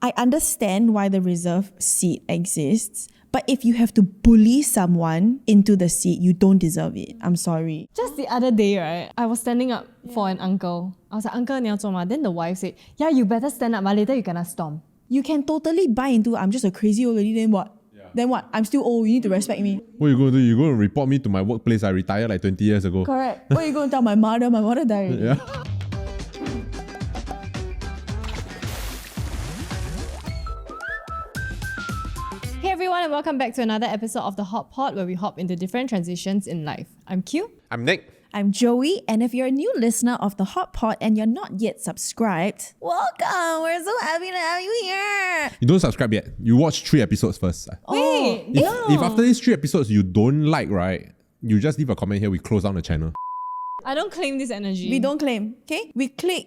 I understand why the reserve seat exists, but if you have to bully someone into the seat, you don't deserve it. I'm sorry. Just the other day, right, I was standing up for an uncle. I was like, Uncle, 你要做吗? Then the wife said, yeah, you better stand up, but later you gonna storm. You can totally buy into, I'm just a crazy old lady, then what? Then what? I'm still old, you need to respect me. What are you going to do? You're going to report me to my workplace. I retired like 20 years ago. Correct. What are you going to tell my mother? My mother died. Yeah. Hey everyone, and welcome back to another episode of The Hot Pot, where we hop into different transitions in life. I'm Q. I'm Nick. I'm Joey, and if you're a new listener of The Hot Pot and you're not yet subscribed, welcome! We're so happy to have you here! You don't subscribe yet. You watch 3 episodes first. Wait, If after these 3 episodes you don't like, right, you just leave a comment here, we close down the channel. I don't claim this energy. We don't claim, okay? We click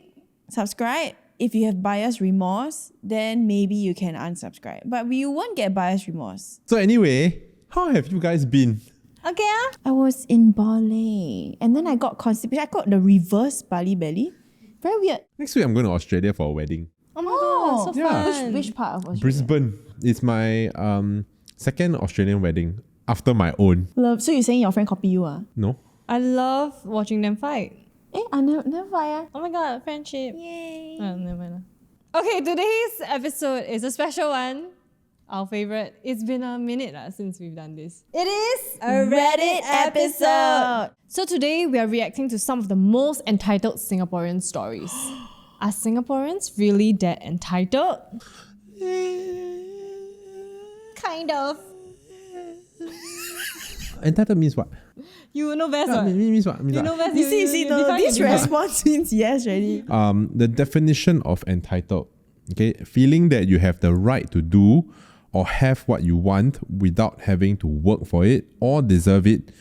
subscribe. If you have buyer's remorse, then maybe you can unsubscribe. But you won't get buyer's remorse. So anyway, how have you guys been? Okay, I was in Bali and then I got constipation. I got the reverse Bali belly. Very weird. Next week I'm going to Australia for a wedding. Oh my god, so yeah. fun. Which part of Australia? Brisbane. It's my second Australian wedding after my own. Love. So you're saying your friend copy you? No? I love watching them fight. I never fight. Oh my god, friendship. Yay. Oh, never mind. Okay, today's episode is a special one. Our favorite. It's been a minute since we've done this. It is A Reddit episode. So today we are reacting to some of the most entitled Singaporean stories. Are Singaporeans really that entitled? Kind of. Entitled means what? You know best, Yeah, right? means what? Means You what? know best. You see, define this it. response means yes already. The definition of entitled, okay, feeling that you have the right to do or have what you want without having to work for it or deserve it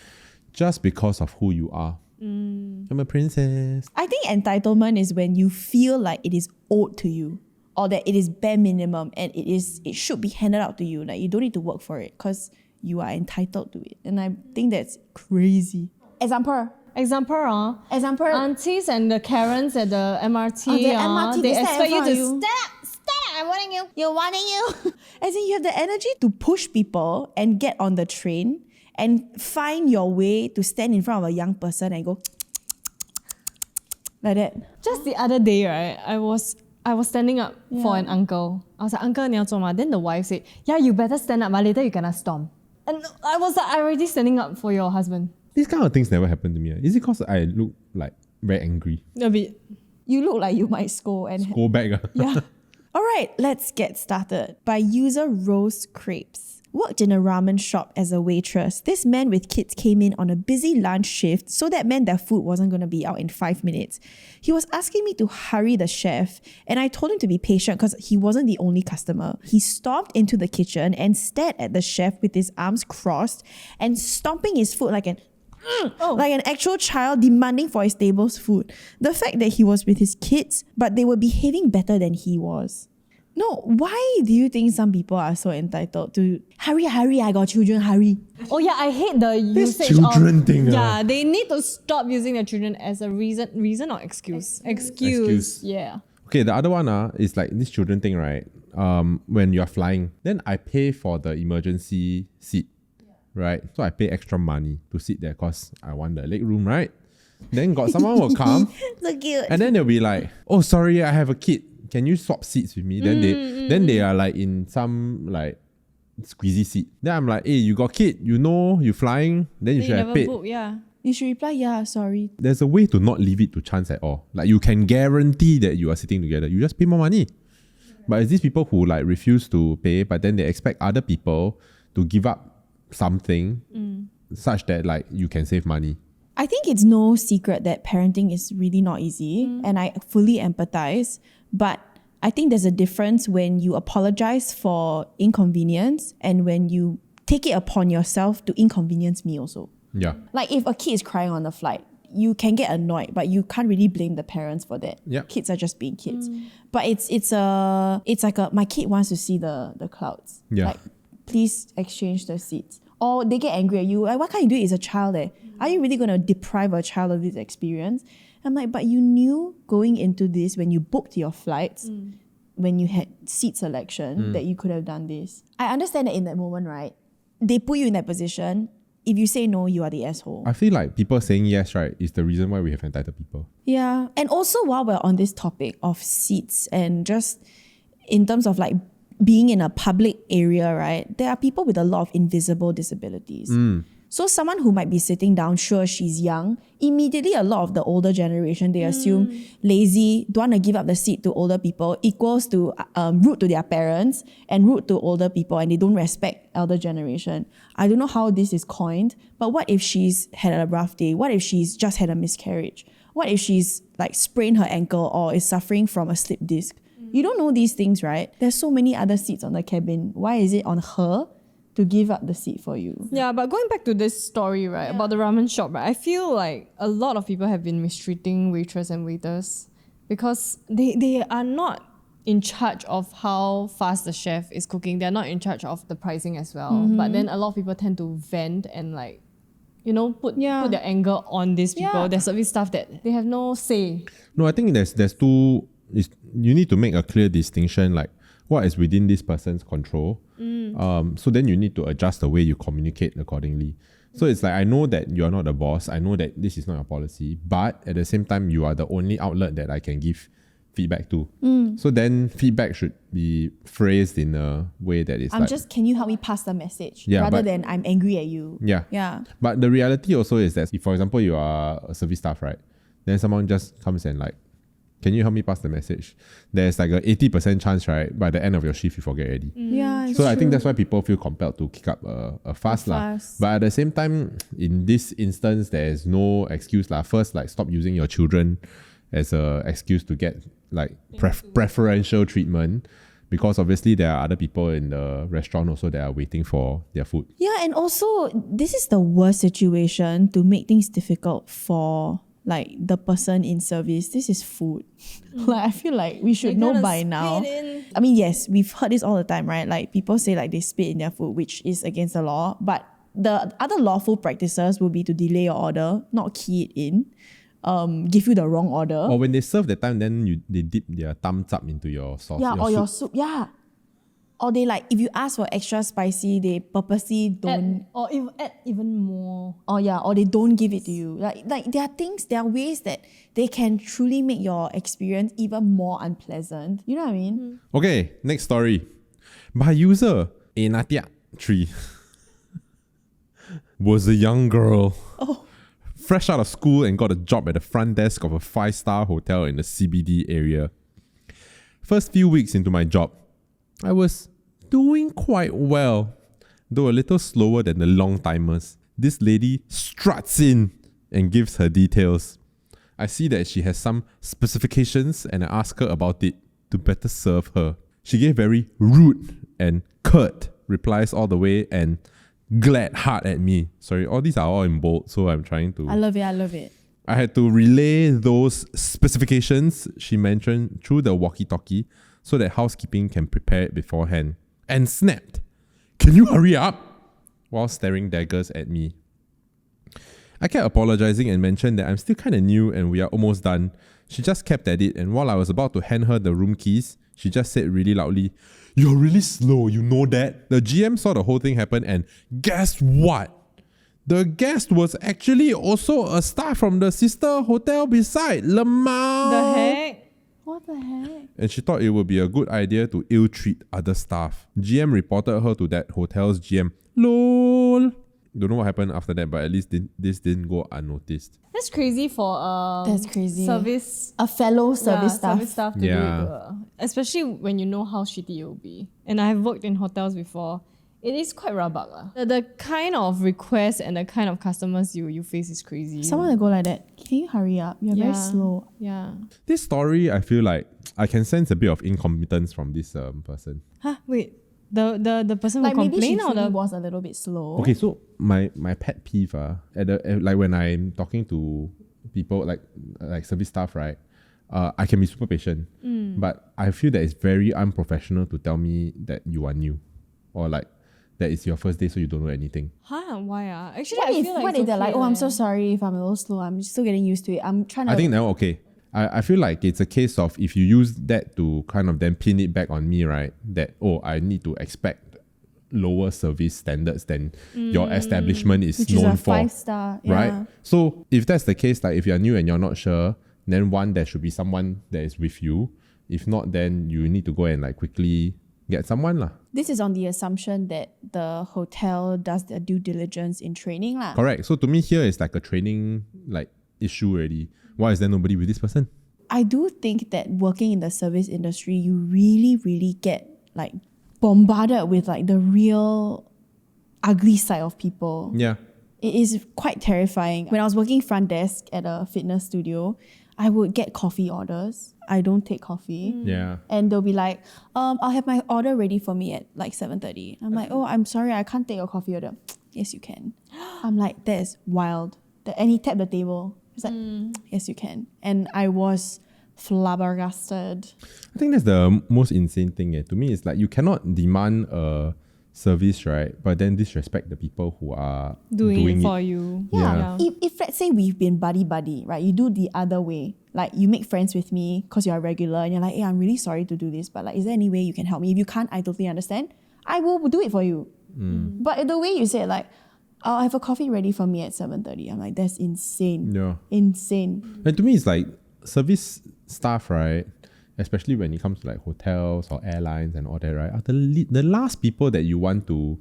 just because of who you are. I'm a princess. I think entitlement is when you feel like it is owed to you or that it is bare minimum and it should be handed out to you. Like you don't need to work for it because you are entitled to it. And I think that's crazy. Example. Aunties and the Karens at the MRT, The MRT, they stand in expect you front to of you. stand up, I'm wanting you. You're wanting you. As in you have the energy to push people and get on the train and find your way to stand in front of a young person and go like that. Just the other day, right, I was standing up for an uncle. I was like, Uncle, 你要做吗? Then the wife said, yeah, you better stand up, but later you gonna storm. And I was like, I'm already standing up for your husband. These kind of things never happen to me. Is it because I look like very angry? A bit. You look like you might scold and Go back. yeah. All right, let's get started. By user rosecrepes. Worked in a ramen shop as a waitress. This man with kids came in on a busy lunch shift, so that meant their food wasn't going to be out in 5 minutes. He was asking me to hurry the chef, and I told him to be patient because he wasn't the only customer. He stomped into the kitchen and stared at the chef with his arms crossed and stomping his foot like an actual child demanding for his table's food. The fact that he was with his kids, but they were behaving better than he was. No, why do you think some people are so entitled to hurry, I got children, hurry? Oh yeah, I hate the usage children of... thing, Yeah, they need to stop using the children as a reason or excuse. Excuse. Yeah. Okay, the other one is like this children thing, right? When you're flying, then I pay for the emergency seat, right? So I pay extra money to sit there because I want the leg room, right? Then got someone will come So cute. and then they'll be like, oh, sorry, I have a kid. Can you swap seats with me? Then they are like in some like squeezy seat. Then I'm like, hey, you got kid, you know, you flying, then you should have paid. Book, yeah. You should reply, yeah, sorry. There's a way to not leave it to chance at all. Like you can guarantee that you are sitting together. You just pay more money. But it's these people who like refuse to pay, but then they expect other people to give up something such that like you can save money. I think it's no secret that parenting is really not easy and I fully empathize. But I think there's a difference when you apologize for inconvenience and when you take it upon yourself to inconvenience me also. Yeah. Like if a kid is crying on the flight, you can get annoyed, but you can't really blame the parents for that. Yep. Kids are just being kids. But it's like my kid wants to see the clouds. Yeah. Like, please exchange the seats. Or they get angry at you. Like, why can't you do it as a child? Are you really going to deprive a child of this experience? I'm like, but you knew going into this when you booked your flights when you had seat selection that you could have done this. I understand that in that moment, right? They put you in that position. If you say no, you are the asshole. I feel like people saying yes, right, is the reason why we have entitled people. Yeah. And also while we're on this topic of seats and just in terms of like being in a public area, right? There are people with a lot of invisible disabilities. So someone who might be sitting down, sure, she's young, immediately a lot of the older generation, they assume lazy, don't want to give up the seat to older people equals to rude to their parents and rude to older people, and they don't respect elder generation. I don't know how this is coined, but what if she's had a rough day? What if she's just had a miscarriage? What if she's like sprained her ankle or is suffering from a slip disc? You don't know these things, right? There's so many other seats on the cabin. Why is it on her to give up the seat for you? Yeah, but going back to this story, right, about the ramen shop, right, I feel like a lot of people have been mistreating waitress and waiters because they are not in charge of how fast the chef is cooking. They're not in charge of the pricing as well. But then a lot of people tend to vent and like, you know, put their anger on these people, their service staff, that they have no say. No, I think there's two. You need to make a clear distinction, like what is within this person's control. So then you need to adjust the way you communicate accordingly. So it's like, I know that you are not the boss. I know that this is not your policy. But at the same time, you are the only outlet that I can give feedback to. So then feedback should be phrased in a way that is can you help me pass the message? Yeah, rather than I'm angry at you. Yeah. But the reality also is that if, for example, you are a service staff, right? Then someone just comes and like, can you help me pass the message? There's like a 80% chance, right? By the end of your shift, you forget already. Yeah, so I think that's why people feel compelled to kick up a fuss. But at the same time, in this instance, there's no excuse. First, like, stop using your children as an excuse to get like preferential treatment, because obviously there are other people in the restaurant also that are waiting for their food. Yeah, and also this is the worst situation to make things difficult for like the person in service. This is food. Like, I feel like we should know by now. I mean, yes, we've heard this all the time, right? Like, people say like they spit in their food, which is against the law. But the other lawful practices will be to delay your order, not key it in, give you the wrong order. Or when they serve the time, then they dip their thumbs up into your sauce. Yeah, your soup. Yeah. Or they like, if you ask for extra spicy, they purposely don't. Add even more. Or they don't give it to you. Like there are ways that they can truly make your experience even more unpleasant. You know what I mean? Okay, next story. By user Enatia3 was a young girl. Fresh out of school and got a job at the front desk of a 5-star hotel in the CBD area. First few weeks into my job, I was doing quite well, though a little slower than the long timers. This lady struts in and gives her details. I see that she has some specifications and I ask her about it to better serve her. She gave very rude and curt replies all the way and glared hard at me. Sorry, all these are all in bold, so I'm trying to... I love it. I had to relay those specifications she mentioned through the walkie-talkie so that housekeeping can prepare it beforehand. And snapped, "Can you hurry up?" while staring daggers at me. I kept apologizing and mentioned that I'm still kind of new and we are almost done. She just kept at it, and while I was about to hand her the room keys, she just said really loudly, "You're really slow, you know that?" The GM saw the whole thing happen, and guess what? The guest was actually also a staff from the sister hotel beside, Lemao. The heck? What the heck? And she thought it would be a good idea to ill-treat other staff. GM reported her to that hotel's GM. LOL. Don't know what happened after that, but at least this didn't go unnoticed. That's crazy for That's crazy. Service. A fellow service staff. Service staff to do it. Especially when you know how shitty it will be. And I've worked in hotels before. It is quite rabak. The kind of requests and the kind of customers you face is crazy. Someone will go like that, "Can you hurry up? You're very slow." Yeah. This story, I feel like I can sense a bit of incompetence from this person. Huh? Wait. The person Like who maybe she complained or truly the... was a little bit slow. Okay, so my pet peeve like when I'm talking to people like service staff, right? I can be super patient, but I feel that it's very unprofessional to tell me that you are new, or like that it's your first day so you don't know anything. Huh? Why? Actually, What I if, feel like what it's if they're like, okay, "Oh, I'm so sorry if I'm a little slow. I'm still getting used to it. I'm trying to..." I think now, okay, I feel like it's a case of if you use that to kind of then pin it back on me, right? That, I need to expect lower service standards than your establishment is Which known is a for. 5-star. Yeah. Right? So if that's the case, like if you're new and you're not sure, then one, there should be someone that is with you. If not, then you need to go and like quickly get someone lah. This is on the assumption that the hotel does their due diligence in training lah. Correct. So to me here is like a training like issue already. Why is there nobody with this person? I do think that working in the service industry, you really, really get like bombarded with like the real ugly side of people. Yeah. It is quite terrifying. When I was working front desk at a fitness studio, I would get coffee orders. I don't take coffee. Yeah. And they'll be like, I'll have my order ready for me at like 7:30. I'm like, oh, I'm sorry, I can't take your coffee order. Yes, you can. I'm like, that is wild. And he tapped the table. He's like, yes, you can. And I was flabbergasted. I think that's the most insane thing. To me, it's like you cannot demand a service, right? But then disrespect the people who are doing it for you. Yeah. If let's say we've been buddy, right? You do the other way. Like you make friends with me because you're a regular and you're like, hey, I'm really sorry to do this, but like, is there any way you can help me? If you can't, I totally understand. I will do it for you. But the way you say it, like, I'll have a coffee ready for me at 7:30. I'm like, that's insane. Yeah. Insane. And to me, it's like service staff, right? Especially when it comes to like hotels or airlines and all that, right? Are the last people that you want to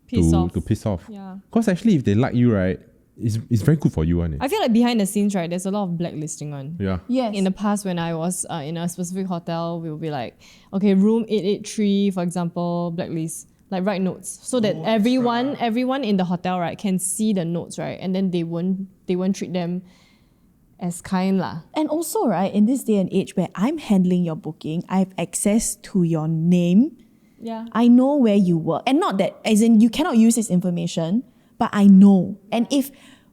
piss off. Yeah. Because actually, if they like you, right, it's very good for you, isn't it? I feel like behind the scenes, right, there's a lot of blacklisting on. Yeah. Yes. In the past, when I was in a specific hotel, we will be like, okay, room 883, for example, blacklist. Like write notes so that everyone in the hotel, right, can see the notes, right, and then they won't treat them as kind lah. And also, right, in this day and age where I'm handling your booking, I have access to your name. Yeah. I know where you work. And not that, as in you cannot use this information, but I know. And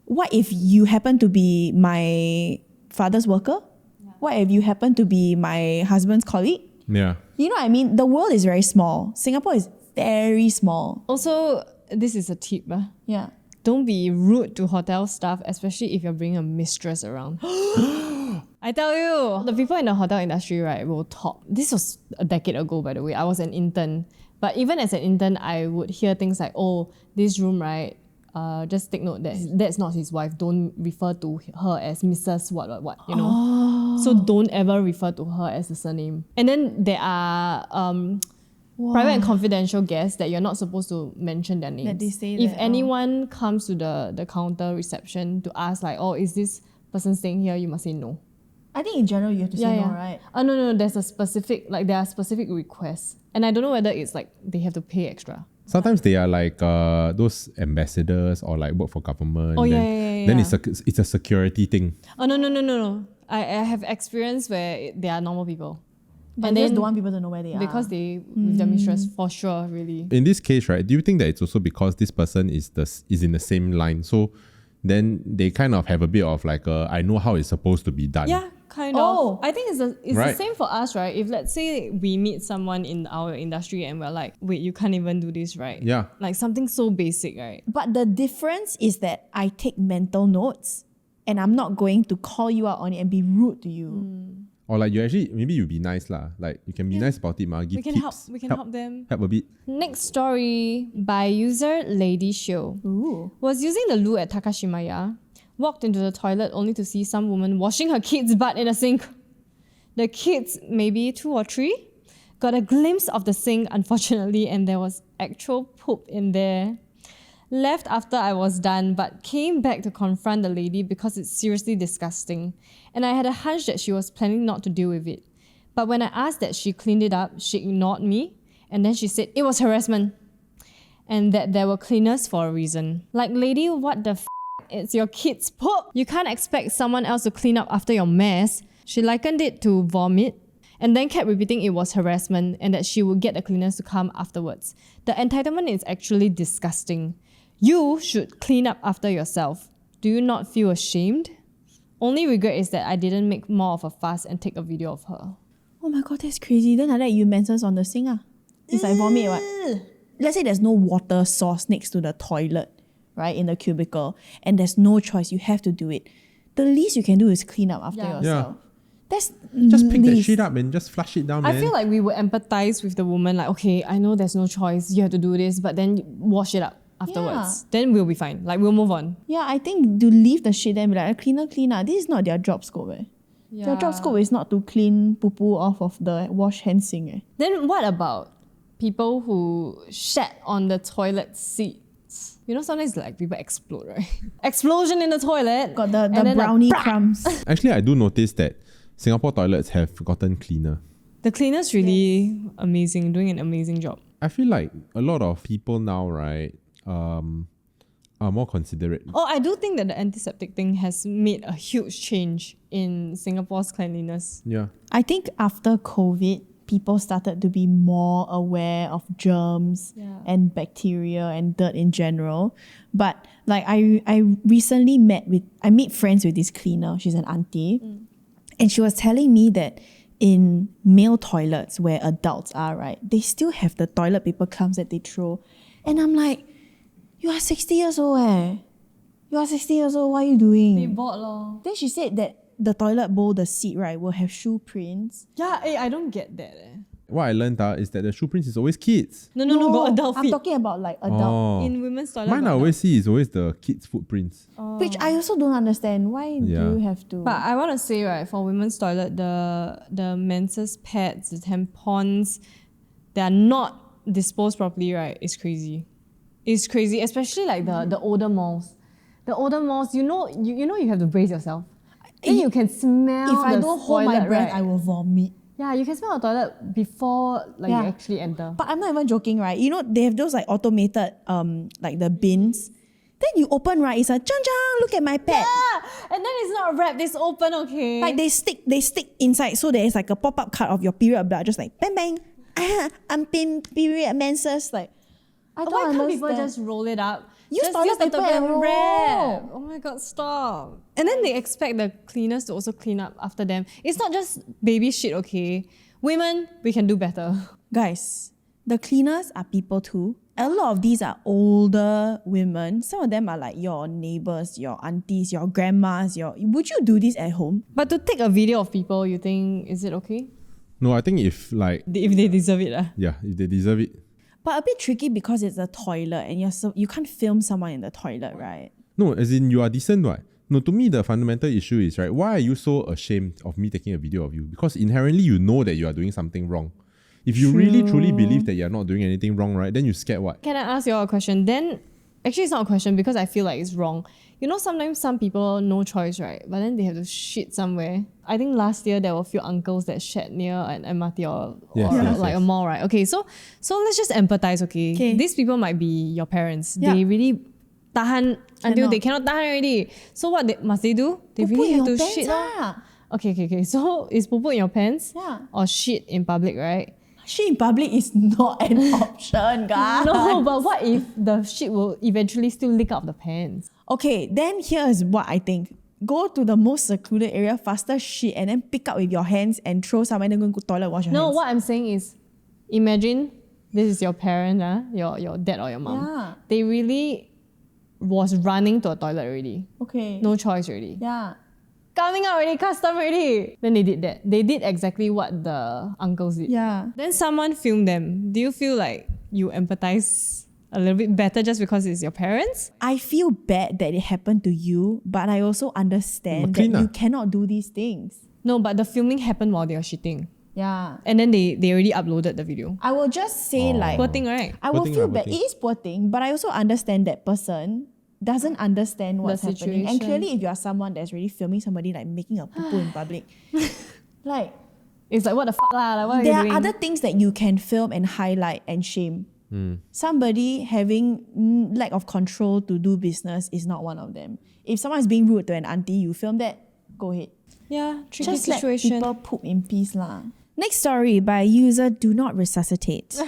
what if you happen to be my father's worker? Yeah. What if you happen to be my husband's colleague? Yeah. You know what I mean? The world is very small. Singapore is very small. Also, this is a tip. Yeah. Don't be rude to hotel staff, especially if you're bringing a mistress around. I tell you, the people in the hotel industry, right, will talk. This was a decade ago, by the way. I was an intern. But even as an intern, I would hear things like, oh, this room, right, just take note that that's not his wife. Don't refer to her as Mrs. what, you know. Oh. So don't ever refer to her as a surname. And then there are private and confidential guests that you're not supposed to mention their names. That they say if that, anyone comes to the counter reception to ask like, oh, is this person staying here? You must say no. I think in general you have to say no, right? No. There's a specific, like there are specific requests. And I don't know whether it's like they have to pay extra. Sometimes they are like those ambassadors or like work for government. Oh, then it's a security thing. Oh, no. I have experience where they are normal people. But they just don't want people to know where they are. Because they, with their mistress, for sure, really. In this case, right, do you think that it's also because this person is in the same line? So then they kind of have a bit of like I know how it's supposed to be done. Yeah, kind of. I think it's right. The same for us, right? If let's say we meet someone in our industry and we're like, wait, you can't even do this, right? Yeah. Like something so basic, right? But the difference is that I take mental notes and I'm not going to call you out on it and be rude to you. Or like you actually, maybe you be nice lah. Like you can be nice about it, give tips. We can help them. Help a bit. Next story by user LadySheo. Ooh. Was using the loo at Takashimaya. Walked into the toilet only to see some woman washing her kid's butt in a sink. The kids, maybe 2 or 3, got a glimpse of the sink, unfortunately, and there was actual poop in there. Left after I was done, but came back to confront the lady because it's seriously disgusting. And I had a hunch that she was planning not to deal with it. But when I asked that she cleaned it up, she ignored me. And then she said it was harassment. And that there were cleaners for a reason. Like, lady, what the f***? It's your kid's poop. You can't expect someone else to clean up after your mess. She likened it to vomit. And then kept repeating it was harassment and that she would get the cleaners to come afterwards. The entitlement is actually disgusting. You should clean up after yourself. Do you not feel ashamed? Only regret is that I didn't make more of a fuss and take a video of her. Oh my god, that's crazy. Then like that you mentions on the sink. It's like vomit, what? Let's say there's no water source next to the toilet, right, in the cubicle, and there's no choice, you have to do it. The least you can do is clean up after yourself. That's Just pick that least. shit up and just flush it down, man. I feel like we would empathize with the woman, like, okay, I know there's no choice, you have to do this, but then wash it up afterwards. Then we'll be fine. Like, we'll move on. Yeah, I think to leave the shit there and be like, cleaner. This is not their job scope. Their job scope is not to clean poo-poo off of the wash hand sink. Then what about people who shat on the toilet seats? You know, sometimes like people explode, right? Explosion in the toilet. Got the and then brownie like, crumbs. Actually, I do notice that Singapore toilets have gotten cleaner. the cleaner's really amazing, doing an amazing job. I feel like a lot of people now, right, are more considerate. Oh, I do think that the antiseptic thing has made a huge change in Singapore's cleanliness. Yeah. I think after COVID, people started to be more aware of germs and bacteria and dirt in general. But like I recently I made friends with this cleaner. She's an auntie. And she was telling me that in male toilets where adults are, right, they still have the toilet paper clumps that they throw. And I'm like, you are 60 years old You are 60 years old, what are you doing? They bought lor. Then she said that the toilet bowl, the seat, right, will have shoe prints. Yeah, I don't get that. What I learned is that the shoe prints is always kids. No, got adult I'm feet. talking about like adult. Oh. In women's toilet. Mine I got always see is always the kids' footprints. Which I also don't understand. Why do you have to? But I want to say, right, for women's toilet, the menses pads, the tampons, they are not disposed properly, right? It's crazy. It's crazy, especially like the older malls. The older malls, you know you have to brace yourself. Then you can smell if I the don't hold my toilet, breath, right? I will vomit. Yeah, you can smell the toilet before you actually enter. But I'm not even joking, right? You know, they have those like automated like the bins. Then you open, right? It's like, Chang, look at my pad. Yeah, and then it's not wrapped, it's open, okay? Like they stick inside, so there's like a pop-up card of your period blood, just like bang bang. I'm period menses. Like I don't why can't understand. people just roll it up? Use Just toilet the paper and roll. wrap. Oh my god, stop. And then they expect the cleaners to also clean up after them. It's not just baby shit, okay? Women, we can do better. Guys, the cleaners are people too. A lot of these are older women. Some of them are like your neighbors, your aunties, your grandmas. Would you do this at home? But to take a video of people, you think, is it okay? No, I think if If they deserve it. if they deserve it. But a bit tricky because it's a toilet and you can't film someone in the toilet, right? No, as in you are decent, right? No, to me the fundamental issue is, right, why are you so ashamed of me taking a video of you? Because inherently you know that you are doing something wrong. If you really truly believe that you're not doing anything wrong, right, then you scared what? Can I ask you all a question? Then, actually it's not a question because I feel like it's wrong. You know, sometimes some people, no choice, right? But then they have to shit somewhere. I think last year there were a few uncles that shat near an MRT or like a mall, right? Okay, so let's just empathize, okay? These people might be your parents. Yeah. They really tahan until they cannot tahan already. So what must they do? They really have to shit. Okay. So is poopoo in your pants? Yeah. Or shit in public, right? Shit in public is not an option, guys. No, but what if the shit will eventually still leak out of the pants? Okay, then here's what I think. Go to the most secluded area, faster shit, and then pick up with your hands and throw somewhere and then go to the toilet, wash your hands. No, what I'm saying is, imagine this is your parent, your dad or your mom. Yeah. They really was running to a toilet already. Okay. No choice already. Yeah. Coming out already, custom already. Then they did that. They did exactly what the uncles did. Yeah. Then someone filmed them. Do you feel like you empathize a little bit better just because it's your parents? I feel bad that it happened to you, but I also understand that you cannot do these things. No, but the filming happened while they were shitting. Yeah. And then they already uploaded the video. I will just say like, Poor thing, right? I will feel bad. It is poor thing, but I also understand that person doesn't understand what's happening. And clearly if you are someone that's really filming somebody like making a poo-poo in public, like it's like what the fuck lah, like what there are are you doing? other things that you can film and highlight and shame. Somebody having lack of control to do business is not one of them. If someone is being rude to an auntie, you film that, go ahead. Yeah, tricky Just situation. let people poop in peace lah. Next story by user Do Not Resuscitate.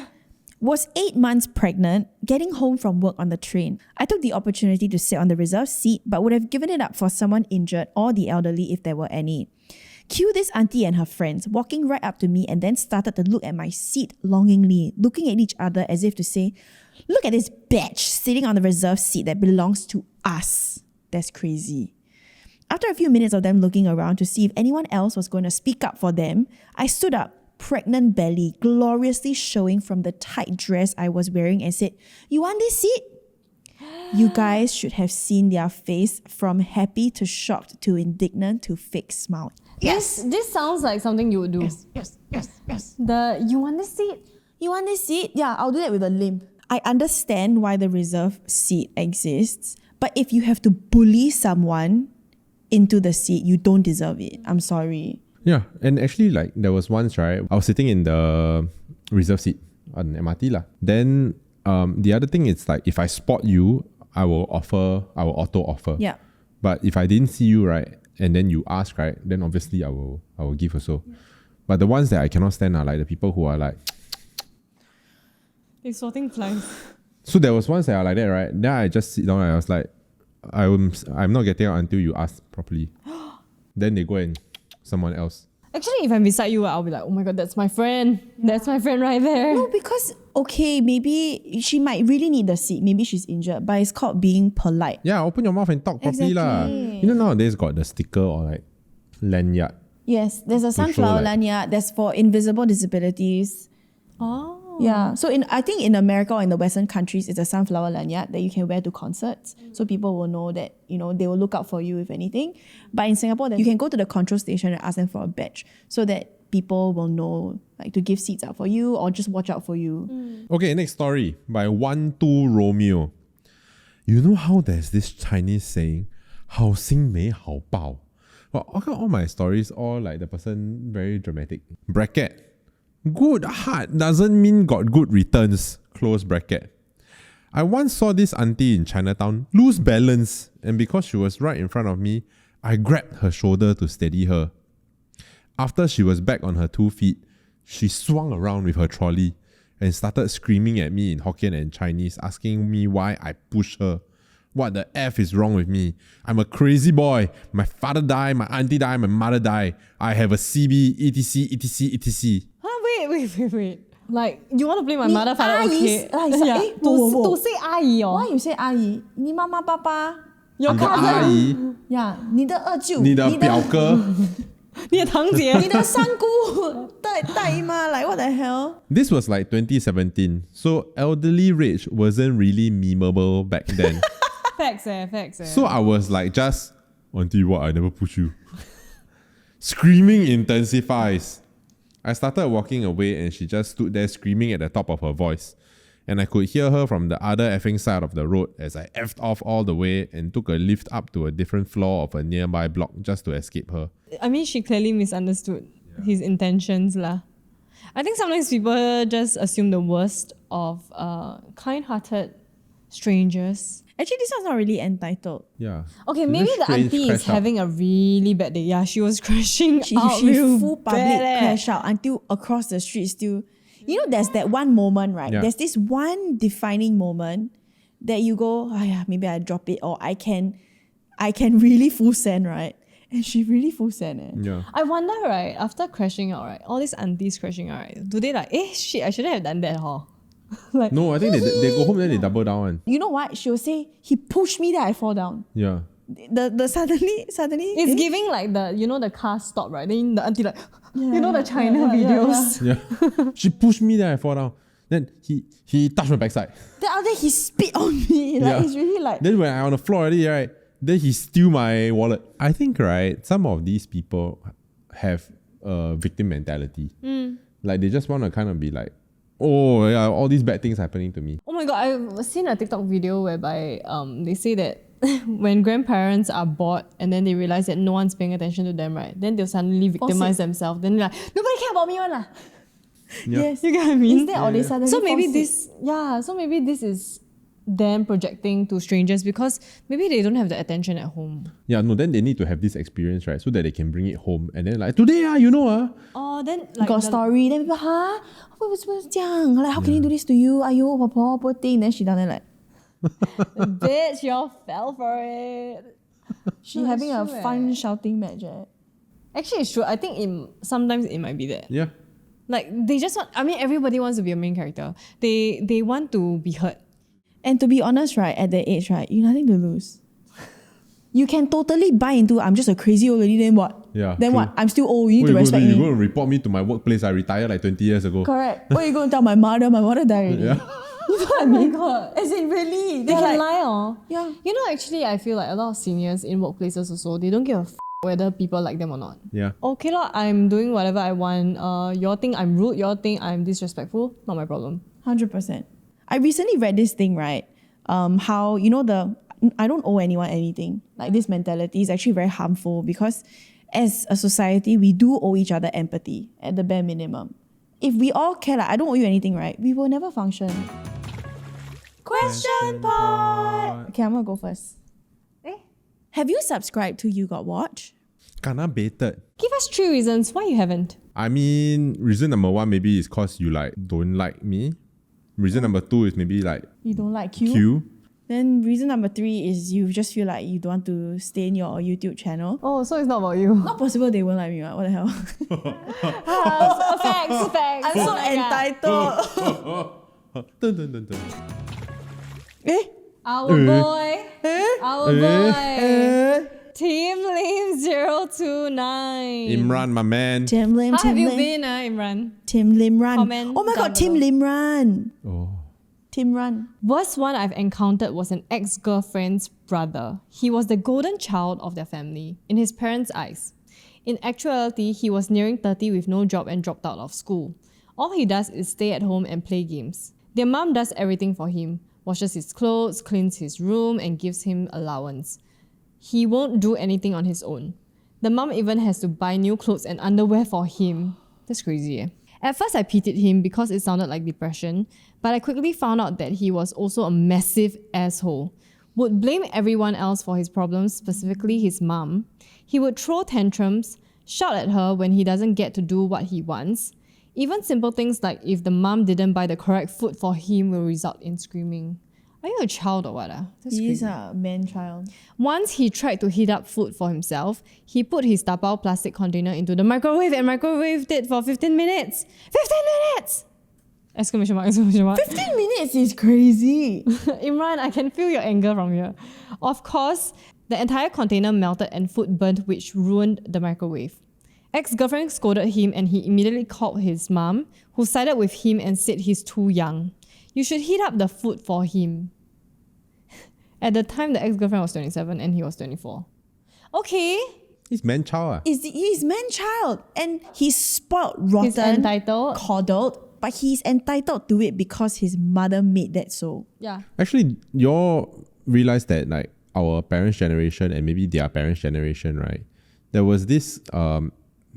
Was 8 months pregnant, getting home from work on the train. I took the opportunity to sit on the reserved seat, but would have given it up for someone injured or the elderly if there were any. Cue this auntie and her friends walking right up to me and then started to look at my seat longingly, looking at each other as if to say, look at this bitch sitting on the reserved seat that belongs to us. That's crazy. After a few minutes of them looking around to see if anyone else was going to speak up for them, I stood up, pregnant belly, gloriously showing from the tight dress I was wearing and said, "You want this seat?" You guys should have seen their face from happy to shocked to indignant to fake smile. This sounds like something you would do. Yes. You want this seat? You want this seat? Yeah, I'll do that with a limp. I understand why the reserve seat exists, but if you have to bully someone into the seat, you don't deserve it. I'm sorry. Yeah, and actually, like, there was once, right, I was sitting in the reserve seat on MRT lah. Then the other thing is, like, if I spot you, I will auto offer. Yeah. But if I didn't see you, right, and then you ask, right, then obviously I will give also. Yeah. But the ones that I cannot stand are like the people who are like, they're swatting flies. So there was once that I like that, right? Then I just sit down and I was like, I'm not getting out until you ask properly. Then they go and someone else. Actually, if I'm beside you, I'll be like, oh my god, that's my friend. That's my friend right there. No, because, okay, maybe she might really need the seat. Maybe she's injured, but it's called being polite. Yeah, open your mouth and talk properly lah. You know, nowadays got the sticker or like lanyard. Yes, there's a sunflower lanyard. That's for invisible disabilities. Oh. Yeah, so I think in America or in the Western countries, it's a sunflower lanyard that you can wear to concerts. So people will know that, you know, they will look out for you if anything. But in Singapore, then you can go to the control station and ask them for a badge so that people will know, like, to give seats out for you or just watch out for you. Okay, next story by onetworomeo. You know how there's this Chinese saying, 好心没好报? Well, all my stories, all like the person very dramatic. Bracket. Good heart doesn't mean got good returns. Close bracket. I once saw this auntie in Chinatown lose balance, and because she was right in front of me, I grabbed her shoulder to steady her. After she was back on her 2 feet, she swung around with her trolley and started screaming at me in Hokkien and Chinese, asking me why I pushed her. What the F is wrong with me? I'm a crazy boy. My father died, my auntie died, my mother died. I have a CB, etc, etc, etc. Wait. Like, you want to blame my mother, father, okay? To say 阿姨 Why you say 阿姨? 你妈妈爸爸 Your 你的 cousin. 阿姨 Yeah, 你的二舅你的表哥你的堂姐你的三姑大姨妈 like what the hell? This was like 2017, so elderly rage wasn't really memeable back then. Facts. So I was like, just, auntie, what? I never push you. Screaming intensifies. I started walking away and she just stood there screaming at the top of her voice. And I could hear her from the other effing side of the road as I effed off all the way and took a lift up to a different floor of a nearby block just to escape her. I mean, she clearly misunderstood his intentions lah. I think sometimes people just assume the worst of kind-hearted strangers. Actually, this one's not really entitled. Yeah. Okay, maybe the auntie is having a really bad day. Yeah, she was crashing out She real full public crash out until across the street still. You know, there's that one moment, right? Yeah. There's this one defining moment that you go, oh yeah, maybe I drop it, or I can really full send, right? And she really full send. Yeah. I wonder, right, after crashing out, right, all these aunties crashing out, right, do they like, shit, I shouldn't have done that, huh? Like, No, I think they go home then they double down one. You know what? She will say, he pushed me that I fall down. Yeah. The suddenly it's giving like the, you know, the car stop, right? Then the auntie like, you know the China videos. Yeah. She pushed me then I fall down. Then he touched my backside. Then after that, he spit on me. Like, it's really like... Then when I'm on the floor already, right, then he steal my wallet. I think, right, some of these people have a victim mentality. Like, they just want to kind of be like, oh yeah, all these bad things happening to me. Oh my god, I've seen a TikTok video whereby they say that when grandparents are bored and then they realize that no one's paying attention to them, right? Then they'll suddenly victimize themselves. Then they're like, nobody care about me one lah. Yeah. Yes. You get what I mean? Instead, or they suddenly so maybe fall sick. this is them projecting to strangers because maybe they don't have the attention at home. Yeah, no, then they need to have this experience, right? So that they can bring it home. And then like, today, you know, Oh, then like got story. Then people, huh? What's like, how can you do this to you? Ayo, poor thing. Then she done it like, bitch, y'all fell for it. she having a fun shouting match. Actually, it's true. I think sometimes it might be that. Yeah. Like they just want. I mean, everybody wants to be a main character. They want to be heard. And to be honest, right, at that age, right, you nothing to lose. You can totally buy into I'm just a crazy old lady, then what? Yeah, Then true. what? I'm still old, you need to respect You're me. going to report me to my workplace. I retired like 20 years ago. Correct. What are you going to tell my mother? My mother died already. Yeah. You know what I mean? God. As in really. They can lie, Yeah. You know, actually, I feel like a lot of seniors in workplaces also, they don't give a whether people like them or not. Yeah. Okay, I'm doing whatever I want. Y'all think I'm rude, y'all think I'm disrespectful, not my problem. 100%. I recently read this thing, right? How, I don't owe anyone anything. Like this mentality is actually very harmful because as a society, we do owe each other empathy at the bare minimum. If we all care, like I don't owe you anything, right? We will never function. Question part. Okay, I'm gonna go first. Have you subscribed to You Got Watch? Kinda baited. Give us 3 reasons why you haven't. I mean, reason number 1 maybe is because you like don't like me. Reason number 2 is maybe like You don't like Q? Q. Then reason number 3 is you just feel like you don't want to stay in your YouTube channel. Oh, so it's not about you. Not possible they won't like me, right? What the hell? Facts. I'm so entitled. Dun, dun, dun, dun. Our boy. Team Lim 029. Imran, my man. Tim Lim, How Tim have you Lim. been, Imran? Tim Limran. Comment Oh my down god, Tim below. Limran. Oh. Tim Run. Worst one I've encountered was an ex-girlfriend's brother. He was the golden child of their family, in his parents' eyes. In actuality, he was nearing 30 with no job and dropped out of school. All he does is stay at home and play games. Their mum does everything for him, washes his clothes, cleans his room, and gives him allowance. He won't do anything on his own. The mum even has to buy new clothes and underwear for him. That's crazy, eh? At first, I pitied him because it sounded like depression, but I quickly found out that he was also a massive asshole. Would blame everyone else for his problems, specifically his mum. He would throw tantrums, shout at her when he doesn't get to do what he wants. Even simple things like if the mum didn't buy the correct food for him will result in screaming. Are you a child or what? That's He is crazy. a man child. Once he tried to heat up food for himself, he put his tapao plastic container into the microwave and microwaved it for 15 minutes. 15 minutes! Exclamation mark. 15 minutes is crazy. Imran, I can feel your anger from here. Of course, the entire container melted and food burnt, which ruined the microwave. Ex-girlfriend scolded him and he immediately called his mum, who sided with him and said he's too young. You should heat up the food for him. At the time, the ex-girlfriend was 27 and he was 24. Okay. He's man child. He's man child and he's spoiled, rotten, He's entitled. coddled, but he's entitled to it because his mother made that so. Yeah. Actually, you all realize that like our parents' generation and maybe their parents' generation, right? There was this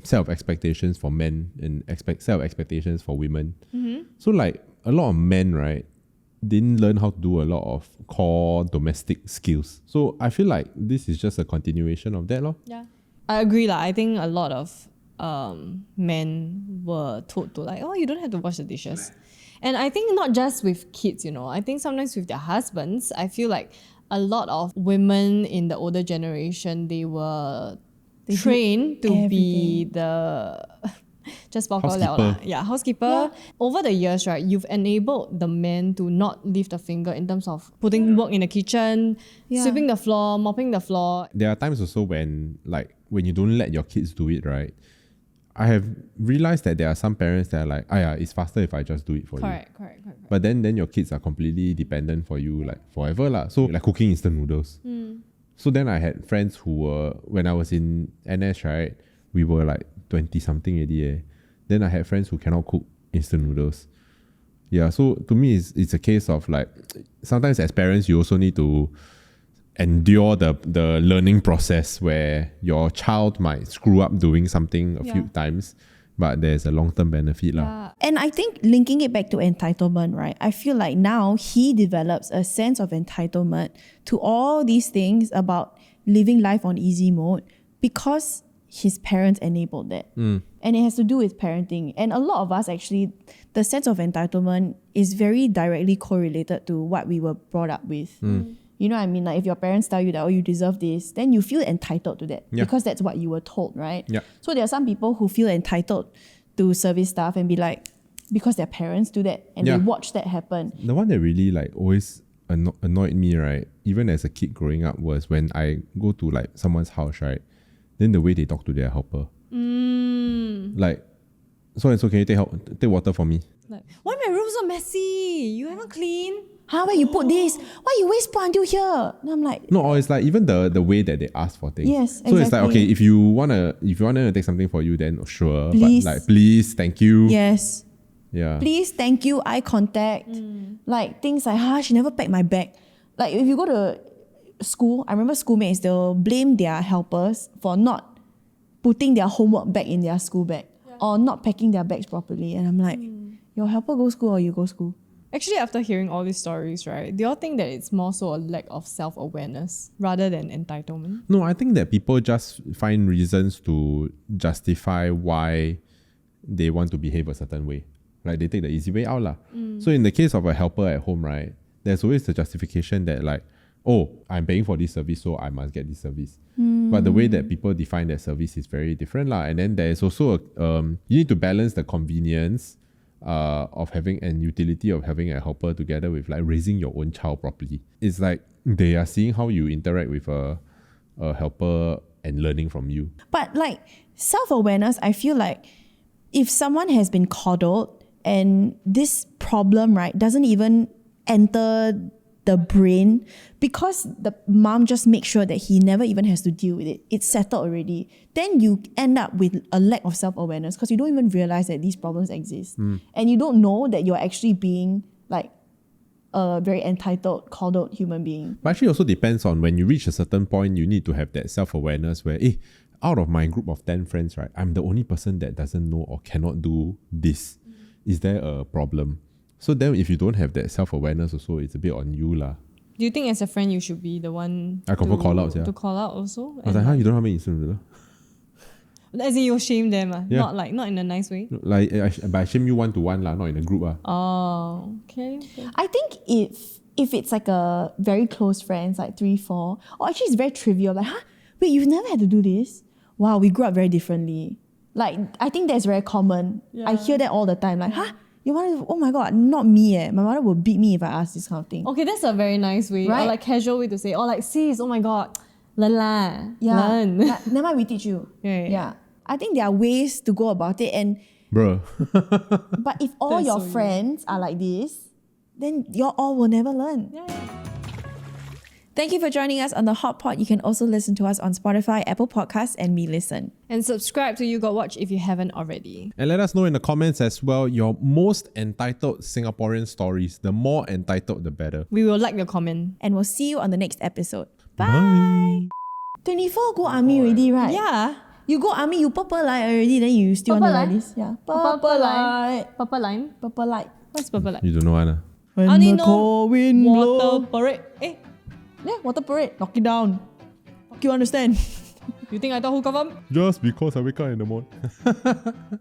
set of expectations for men and set of expectations for women. Mm-hmm. So like a lot of men, right, didn't learn how to do a lot of core domestic skills. So I feel like this is just a continuation of that, lor. Yeah. I agree. I think a lot of men were told to like, oh, you don't have to wash the dishes. And I think not just with kids, I think sometimes with their husbands, I feel like a lot of women in the older generation, they were trained to be the just Housekeeper. housekeeper. Yeah. Over the years, right, you've enabled the men to not lift a finger in terms of putting work in the kitchen, sweeping the floor, mopping the floor. There are times also when you don't let your kids do it, right? I have realized that there are some parents that are like, it's faster if I just do it for you. Correct. But then your kids are completely dependent for you like forever lah. So like cooking instant noodles. So then I had friends who were, when I was in NS, right, we were like 20 something already. Then I had friends who cannot cook instant noodles. Yeah, so to me it's a case of like, sometimes as parents you also need to endure the learning process where your child might screw up doing something a few times, but there's a long-term benefit lah. And I think linking it back to entitlement, right? I feel like now he develops a sense of entitlement to all these things about living life on easy mode because his parents enabled that. And it has to do with parenting. And a lot of us actually, the sense of entitlement is very directly correlated to what we were brought up with. You know what I mean? Like if your parents tell you that, oh, you deserve this, then you feel entitled to that because that's what you were told, right? Yeah. So there are some people who feel entitled to service staff and be like, because their parents do that and they watch that happen. The one that really like always annoyed me, right, even as a kid growing up, was when I go to like someone's house, right, then the way they talk to their helper. Like, so and so, can you take water for me? Like, why my room so messy? You haven't cleaned? How where you put this? Why you always put until here? And I'm like, No, or it's like even the way that they ask for things. Yes, So it's like, exactly. okay, if you want them to take something for you, then sure. Please. But like, please, thank you. yes. Yeah. Please, thank you, eye contact. Like things like, she never packed my bag. Like if you go to school, I remember schoolmates, they'll blame their helpers for not putting their homework bag in their school bag or not packing their bags properly. And I'm like, your helper go school or you go school? Actually, after hearing all these stories, right, do you all think that it's more so a lack of self-awareness rather than entitlement? No, I think that people just find reasons to justify why they want to behave a certain way. Like they take the easy way out lah. So in the case of a helper at home, right, there's always the justification that like, oh, I'm paying for this service, so I must get this service. But the way that people define that service is very different lah. And then there's also you need to balance the convenience of having and utility of having a helper together with like raising your own child properly. It's like they are seeing how you interact with a helper and learning from you. But like self-awareness, I feel like if someone has been coddled and this problem, right, doesn't even enter the brain because the mom just makes sure that he never even has to deal with it. It's settled already. Then you end up with a lack of self-awareness because you don't even realize that these problems exist. And you don't know that you're actually being like a very entitled, coddled human being. But actually also depends on when you reach a certain point, you need to have that self-awareness where, out of my group of 10 friends, right, I'm the only person that doesn't know or cannot do this. Is there a problem? So then if you don't have that self-awareness also, it's a bit on you lah. Do you think as a friend you should be the one I confirm call out, yeah. to call out also? I was like, you don't know how many incidents? As in you shame them, Yeah. not in a nice way? Like, but I shame you one-to-one lah, not in a group lah. Oh, okay. I think if it's like a very close friends, like 3, 4, or actually it's very trivial, like, wait, you've never had to do this? Wow, we grew up very differently. Like, I think that's very common. Yeah. I hear that all the time. Like, your mother, oh my God, not me My mother will beat me if I ask this kind of thing. Okay, that's a very nice way, Right? or like casual way to say, or like sis, oh my god, learn lah, Yeah. learn. Never mind, we teach you. Yeah. I think there are ways to go about it. And Bruh. but if all That's your so friends are like this, then you all will never learn. Yeah. Thank you for joining us on The Hot Pot. You can also listen to us on Spotify, Apple Podcasts, and Me Listen. And subscribe to You Got Watch if you haven't already. And let us know in the comments as well your most entitled Singaporean stories. The more entitled, the better. We will like your comment. And we'll see you on the next episode. Bye. 24 go army already, right? Yeah. You go army, you purple light already, then you still want to Purple like light? this? Yeah. Purple line. Purple line. Purple light. What's purple line? You don't know one. When I only the know cold wind water blow. parade. Yeah, water parade. Knock it down. You understand? You think I thought who confirm? Just because I wake up in the morning.